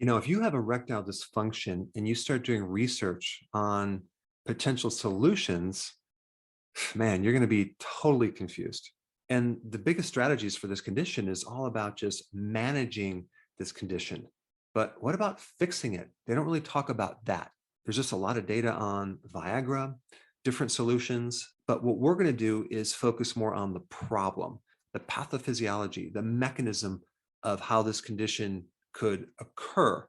If you have erectile dysfunction and you start doing research on potential solutions, man, you're going to be totally confused. And the biggest strategies for this condition is all about just managing this condition. But what about fixing it? They don't really talk about that. There's just a lot of data on Viagra, different solutions. But what we're going to do is focus more on the problem, the pathophysiology, the mechanism of how this condition could occur,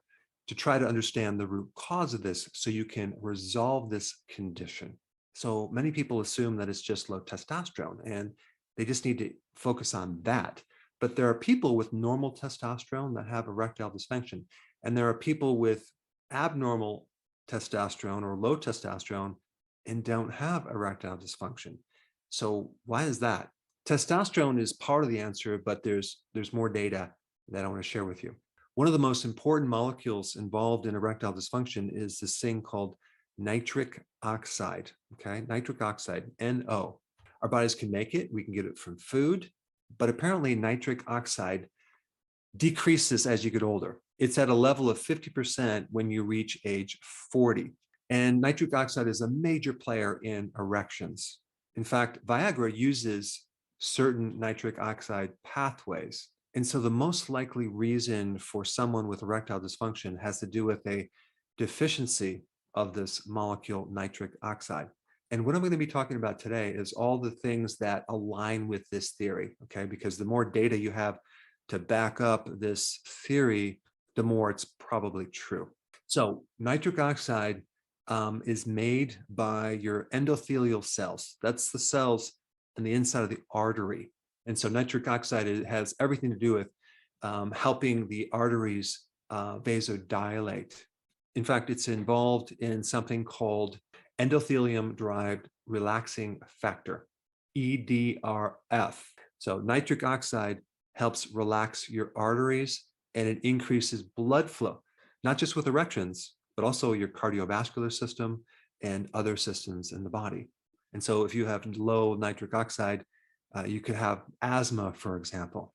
to try to understand the root cause of this so you can resolve this condition. So many people assume that it's just low testosterone and they just need to focus on that. But there are people with normal testosterone that have erectile dysfunction. And there are people with abnormal testosterone or low testosterone and don't have erectile dysfunction. So why is that? Testosterone is part of the answer, but there's more data that I want to share with you. One of the most important molecules involved in erectile dysfunction is this thing called nitric oxide, okay? Nitric oxide, NO. Our bodies can make it. We can get it from food, but apparently nitric oxide decreases as you get older. It's at a level of 50% when you reach age 40. And nitric oxide is a major player in erections. In fact, Viagra uses certain nitric oxide pathways. And so the most likely reason for someone with erectile dysfunction has to do with a deficiency of this molecule nitric oxide. And what I'm going to be talking about today is all the things that align with this theory, okay? Because the more data you have to back up this theory, the more it's probably true. So nitric oxide is made by your endothelial cells. That's the cells on the inside of the artery. And so nitric oxide has everything to do with helping the arteries vasodilate. In fact, it's involved in something called endothelium-derived relaxing factor, EDRF. So nitric oxide helps relax your arteries and it increases blood flow, not just with erections, but also your cardiovascular system and other systems in the body. And so if you have low nitric oxide, you could have asthma, for example.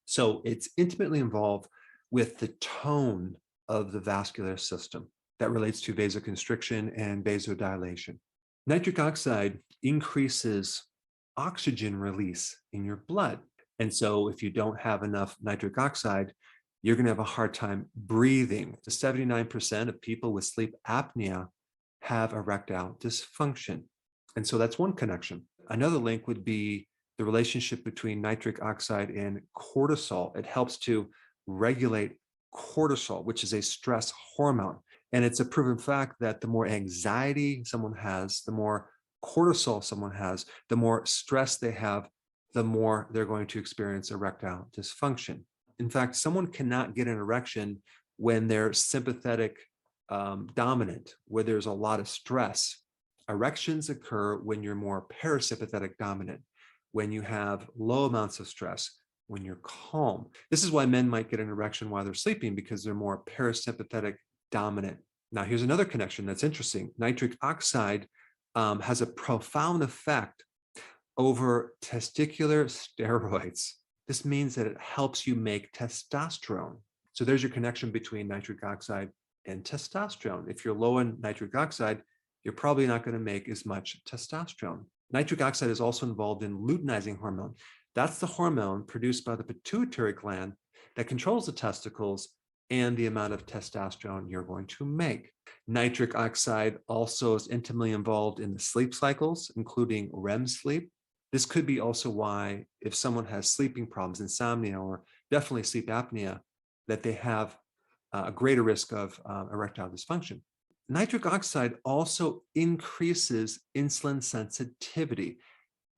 So it's intimately involved with the tone of the vascular system that relates to vasoconstriction and vasodilation. Nitric oxide increases oxygen release in your blood. And so if you don't have enough nitric oxide, you're going to have a hard time breathing. 79% of people with sleep apnea have erectile dysfunction. And so that's one connection. Another link would be the relationship between nitric oxide and cortisol. It helps to regulate cortisol, which is a stress hormone. And it's a proven fact that the more anxiety someone has, the more cortisol someone has, the more stress they have, the more they're going to experience erectile dysfunction. In fact, someone cannot get an erection when they're sympathetic dominant, where there's a lot of stress. Erections occur when you're more parasympathetic dominant, when you have low amounts of stress, when you're calm. This is why men might get an erection while they're sleeping, because they're more parasympathetic dominant. Now, here's another connection that's interesting. Nitric oxide has a profound effect over testicular steroids. This means that it helps you make testosterone. So there's your connection between nitric oxide and testosterone. If you're low in nitric oxide, you're probably not going to make as much testosterone. Nitric oxide is also involved in luteinizing hormone. That's the hormone produced by the pituitary gland that controls the testicles and the amount of testosterone you're going to make. Nitric oxide also is intimately involved in the sleep cycles, including REM sleep. This could be also why, if someone has sleeping problems, insomnia, or definitely sleep apnea, that they have a greater risk of erectile dysfunction. Nitric oxide also increases insulin sensitivity.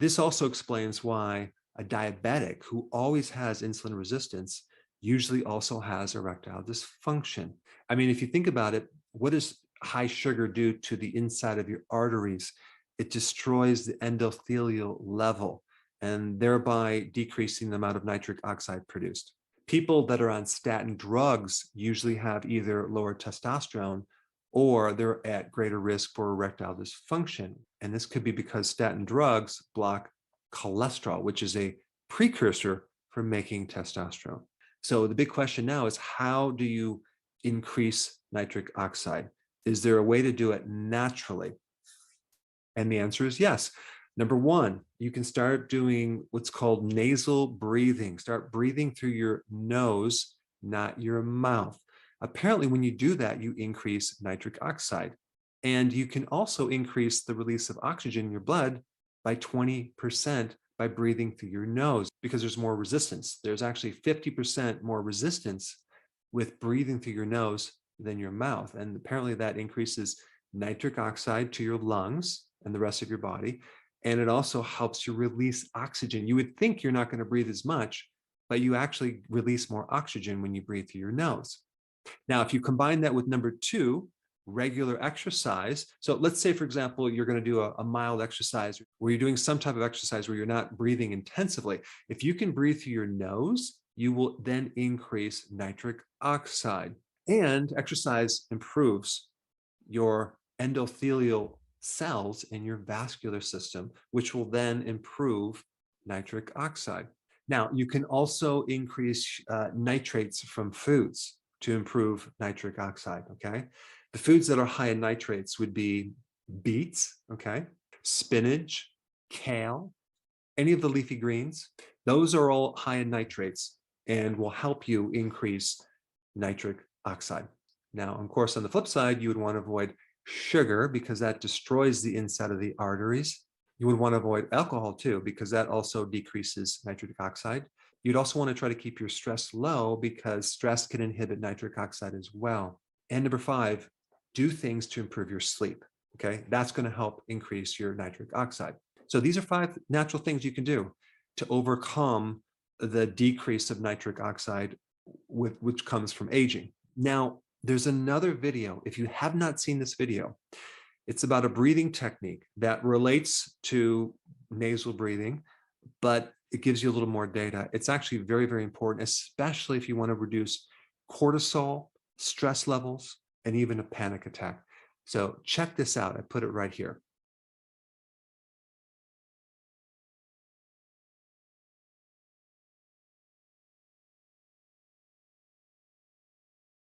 This also explains why a diabetic who always has insulin resistance usually also has erectile dysfunction. I mean, if you think about it, what does high sugar do to the inside of your arteries? It destroys the endothelial level and thereby decreasing the amount of nitric oxide produced. People that are on statin drugs usually have either lower testosterone or they're at greater risk for erectile dysfunction. And this could be because statin drugs block cholesterol, which is a precursor for making testosterone. So the big question now is, how do you increase nitric oxide? Is there a way to do it naturally? And the answer is yes. Number one, you can start doing what's called nasal breathing. Start breathing through your nose, not your mouth. Apparently, when you do that, you increase nitric oxide. And you can also increase the release of oxygen in your blood by 20% by breathing through your nose, because there's more resistance. There's actually 50% more resistance with breathing through your nose than your mouth. And apparently that increases nitric oxide to your lungs and the rest of your body. And it also helps you release oxygen. You would think you're not going to breathe as much, but you actually release more oxygen when you breathe through your nose. Now, if you combine that with number two, regular exercise. So let's say, for example, you're going to do a mild exercise where you're doing some type of exercise where you're not breathing intensively. If you can breathe through your nose, you will then increase nitric oxide. And exercise improves your endothelial cells in your vascular system, which will then improve nitric oxide. Now, you can also increase nitrates from foods to improve nitric oxide, okay? The foods that are high in nitrates would be beets, okay? Spinach, kale, any of the leafy greens. Those are all high in nitrates and will help you increase nitric oxide. Now, of course, on the flip side, you would want to avoid sugar because that destroys the inside of the arteries. You would want to avoid alcohol too, because that also decreases nitric oxide. You'd also want to try to keep your stress low because stress can inhibit nitric oxide as well. And number five, do things to improve your sleep. Okay, that's going to help increase your nitric oxide. So these are five natural things you can do to overcome the decrease of nitric oxide which comes from aging. Now, there's another video. If you have not seen this video, it's about a breathing technique that relates to nasal breathing, but it gives you a little more data. It's actually very, very important, especially if you want to reduce cortisol, stress levels, and even a panic attack. So check this out. I put it right here.